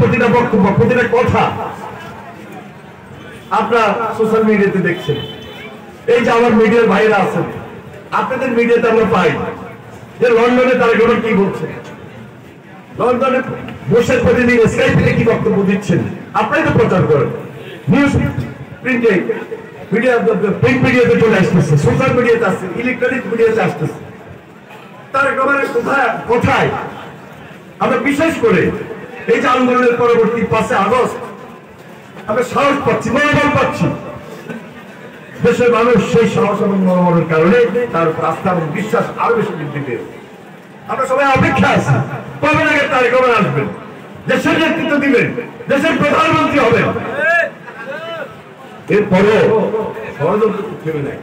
প্রতিটা বক্তব্য, প্রতিটা কথা আপনারা সোশ্যাল মিডিয়াতে দেখছেন। এই যে আমার মিডিয়ার ভাইরা আছেন, আপনাদের মিডিয়াতে আমরা পাই যে লন্ডনে তারা কেবল কি বলছে, লন্ডনে বসে প্রতিদিন স্কাইপে কি বক্তব্য দিচ্ছেন, আপনারাই তো প্রচার করেন। নিউজ প্রিন্টে মিডিয়া, প্রিন্ট মিডিয়াতে চলে আসতেছে, সোশ্যাল মিডিয়াতে আসছে, ইলেকট্রনিক মিডিয়াতে আসতেছে। তার একেবারে কোথায় আমরা বিশেষ করে এই যে আন্দোলনের পরবর্তী 5 আগস্ট আমরা সাহস পাচ্ছি, মনোবল পাচ্ছি। দেশের মানুষ সেই সাহস এবং মনোবলের কারণে তার আস্থা এবং বিশ্বাস আরো বেশি বৃদ্ধি পেয়েছে। আমরা সবাই অপেক্ষা আছি কবে নাগাদ তারেক রহমান আসবেন, দেশের নেতৃত্ব দিবেন, দেশের প্রধানমন্ত্রী হবেন। এরপরও ষড়যন্ত্র থেমে নাই।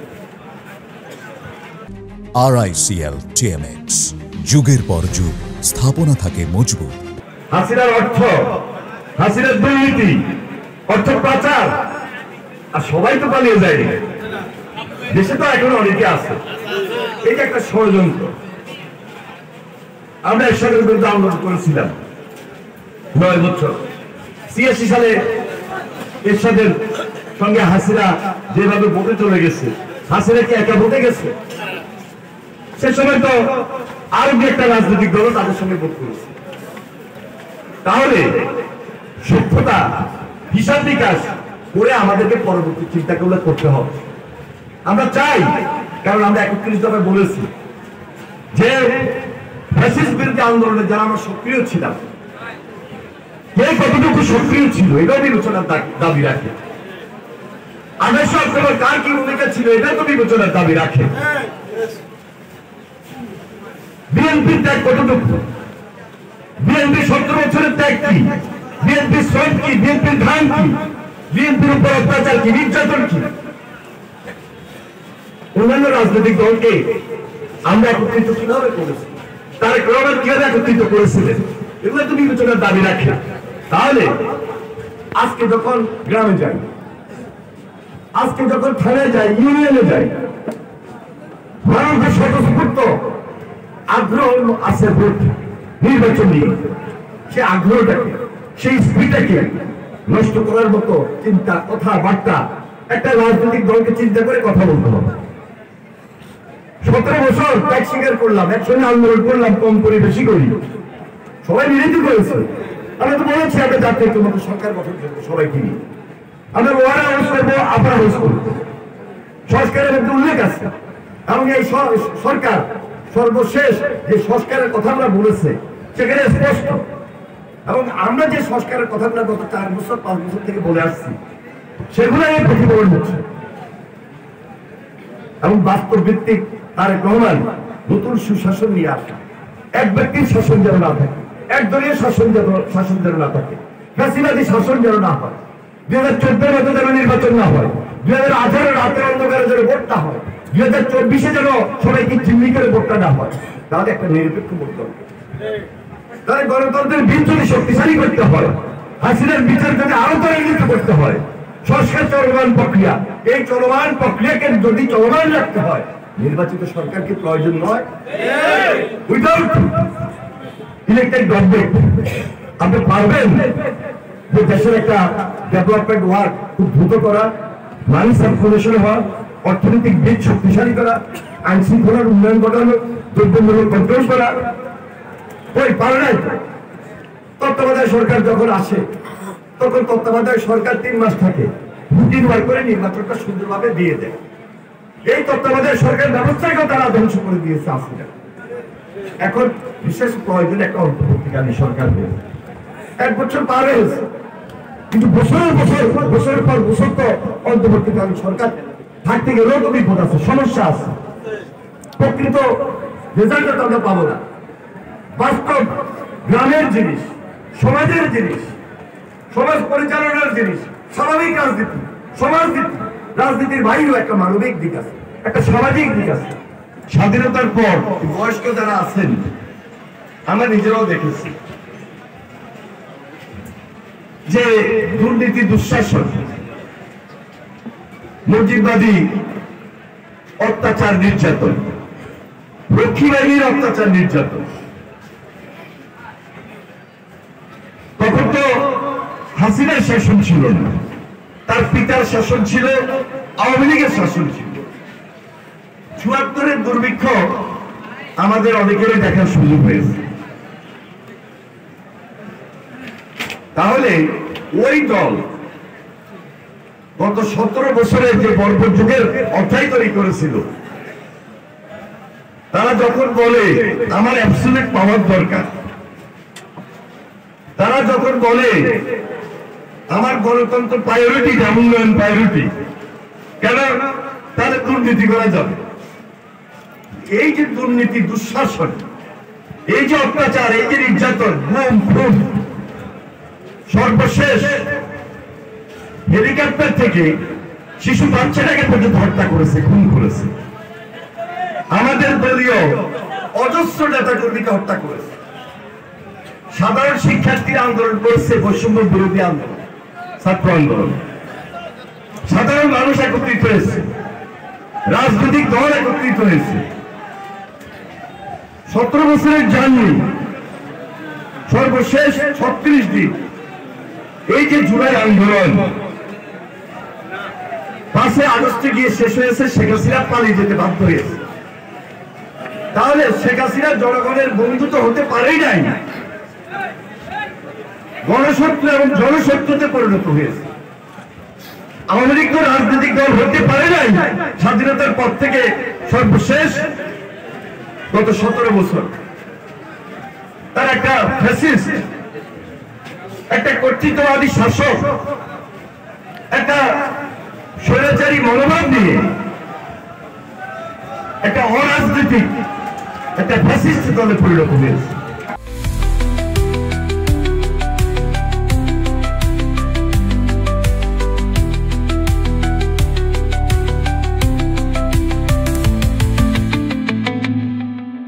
RICL TMX, যুগের পর যুগ স্থাপনা থাকে মজবুত। হাসিনার অর্থ, হাসিনার দুর্নীতি, অর্থ পাচার, আর সবাই তো পালিয়ে যায়নি, দেশে তো এখন অনেকে আছে। এটা একটা ষড়যন্ত্র। আমরা এরশাদের বিরুদ্ধে আন্দোলন করেছিলাম 9 বছর। 86 সালে এরশাদের সঙ্গে হাসিনা যেভাবে ভোটে চলে গেছে, হাসিনা কি একা ভোটে গেছে? সে সময় তো আরো একটা রাজনৈতিক দল তাদের সঙ্গে ভোট করেছে। তাহলে সভ্যতা, হিসাব বিকাশ করে আমাদেরকে পরবর্তী চিন্তাগুলো করতে হবে। আমরা চাই, কারণ আমরা 31 দফায় বলেছি যে ফ্যাসিস্ট বিরোধী আন্দোলনে যারা আমরা সক্রিয় ছিলাম, কে কতটুকু সক্রিয় ছিল এটাও বিবেচনার দাবি রাখে। 28 অক্টোবর কার কি ভূমিকা ছিল এটা তো বিবেচনার দাবি রাখে। বিএনপির ত্যাগ কতটুকু, বিএনপি 17 বছরের ত্যাগ কি, বিএনপির শ্রম কি, বিএনপির ধান কি, বিএনপির উপর অত্যাচার কি, নির্যাতন কি। অন্যান্য রাজনৈতিক দলকে আমরা একত্রিত কিভাবে করেছি, তারেক রহমান কিভাবে একত্রিত করেছিলেন, এগুলো তো বিবেচনার দাবি রাখে। তাহলে আজকে যখন গ্রামে যাই, আজকে যখন থানায় যাই, ইউনিয়নে যাই, মানুষের স্বতঃস্ফূর্ত আগ্রহ আছে ভোট নির্বাচন নিয়ে, সে আগ্রহটাকে, সেই স্পিডটাকে নষ্ট করার মতো চিন্তা, কথাবার্তা একটা রাজনৈতিক দলকে চিন্তা করে কথা বলতে হবে। 17 বছর ত্যাগ স্বীকার করলাম, একসঙ্গে আন্দোলন করলাম, কম করি বেশি করি, সবাই মিলিত করেছে। আমরা তো বলেছি আমরা জাতীয় তোমাদের সরকার গঠন করবো সবাইকে নিয়ে, আমরা ওরা হাউস করবো, আপার হাউস করবো, সংস্কারের মধ্যে উল্লেখ আছে। এবং এই সরকার সর্বশেষ যে সংস্কারের কথা আমরা বলেছে সেখানে স্পষ্ট, এবং আমরা যে সংস্কারের কথাগুলো গত 4 বছর 5 বছর থেকে বলে আসছি সেগুলো প্রতিফলন হচ্ছে। এবং বাস্তব ভিত্তিক তারেক রহমান নতুন সুশাসন নিয়ে আসা, এক ব্যক্তির শাসন যেন না থাকে, একদলীয় শাসন যেন না থাকে, ফ্যাসিবাদী শাসন যেন না হয়, 2014 মতো যেন নির্বাচন না হয়, 2018 রাতের অন্ধকারে যেন ভোটটা হয়, 2024 যেন সবাইকে চিহ্নি করে ভোটটা না হয়। তাহলে একটা নিরপেক্ষ ভোট দরকার। তাহলে গণতন্ত্রের ভিত যদি শক্তিশালী করতে হয়, হাসিনার বিচার যদি আরো ত্বরান্বিত করতে হয়, সংস্কার চলমান প্রক্রিয়া, এই চলমান প্রক্রিয়াকে যদি চলমান রাখতে হয়, নির্বাচিত সরকারকে প্রয়োজন নয়। উইদাউট ইলেক্টেড গভর্নমেন্ট আপনি পারবেন যে দেশের একটা ডেভেলপমেন্ট ওয়ার্ক খুব দ্রুত করা, মানি সার্কুলেশন হওয়া, অর্থনৈতিক ভিত শক্তিশালী করা, আইন শৃঙ্খলার উন্নয়ন ঘটানো, দ্রব্যমূল্য কন্ট্রোল করা? ওই পারে নাই। তত্ত্বাবধায়ক সরকার যখন আসে তখন তত্ত্বাবধায়ক সরকার 3 মাস থাকে, রুটিন ওয়ার্ক করে নির্বাচনটা সুন্দরভাবে দিয়ে দেয়। এই তত্ত্বাবধায়ক সরকার ব্যবস্থাকেও তারা ধ্বংস করে দিয়েছে আসলে। এখন বিশেষ প্রয়োজনে একটা অন্তর্বর্তীকালীন সরকার হয়েছে, 1 বছর পার হয়েছে, কিন্তু বছরের পর বছর তো অন্তর্বর্তীকালীন সরকার থাকতে গেলেও তো বিপদ আছে, সমস্যা আছে। প্রকৃত রেজাল্টটা তো আমরা পাবো না। বাস্তব গ্রামের জিনিস, সমাজের জিনিস, সমাজ পরিচালনার জিনিস, স্বাভাবিক রাজনীতি, সমাজনীতি, রাজনীতির বাইরেও একটা মানবিক দিক আছে, একটা সামাজিক দিক আছে। স্বাধীনতার পর বয়স্ক যারা আছেন, আমরা নিজেরাও দেখেছি যে দুর্নীতি, দুঃশাসন, মসজিদবাদী অত্যাচার, নির্যাতন, রক্ষী বাহিনীর অত্যাচার, নির্যাতন, তখন তো হাসিনার শাসন ছিল না, তার পিতার শাসন ছিল, আওয়ামী লীগের শাসন ছিল। ৭৪-এর দুর্ভিক্ষ আমাদের অনেকেরই দেখার সুযোগ হয়েছে। তাহলে ওই দল গত ১৭ বছরের যে বর্বর যুগের অধ্যায় তৈরি করেছিল, তারা যখন বলে আমার অ্যাবসলিউট পাওয়ার দরকার, তারা যখন বলে আমার গণতন্ত্র প্রায়োরিটি, উন্নয়ন প্রায়োরিটি, কেন তাহলে দুর্নীতি করা যাবে। এই যে দুর্নীতি, দুঃশাসন, এই যে অত্যাচার, এই যে নির্যাতন, গুম খুন, সর্বশেষ হেলিকপ্টার থেকে শিশু বাচ্চাটাকে পর্যন্ত হত্যা করেছে, খুন করেছে। আমাদের দলীয় অজস্র নেতা কর্মীকে হত্যা করেছে। সাধারণ শিক্ষার্থীরা আন্দোলন করেছে, বৈষম্য বিরোধী আন্দোলন, ছাত্র আন্দোলন। সাধারণ মানুষ একত্রিত হয়েছে, রাজনৈতিক দল একত্রিত হয়েছে। ১৭ বছরের জার্নি, সর্বশেষ ৩৬ দিন, এই যে জুলাই আন্দোলন ৫ই আগস্টে গিয়ে শেষ হয়েছে, শেখ হাসিনা পালিয়ে যেতে বাধ্য হয়েছে। তাহলে শেখ হাসিনা জনগণের বন্ধু তো হতে পারেই নাই, গণশত্রু এবং জনশত্রুতে পরিণত হয়েছে। আওয়ামী লীগ তো রাজনৈতিক দল হতে পারে নাই স্বাধীনতার পর থেকে সর্বশেষ গত ১৭ বছর। তার একটা ফ্যাসিস্ট, একটা কর্তৃত্ববাদী শাসক, একটা স্বৈরাচারী মনোভাব নিয়ে একটা অরাজনৈতিক, একটা ফ্যাসিস্ট দলে পরিণত হয়েছে।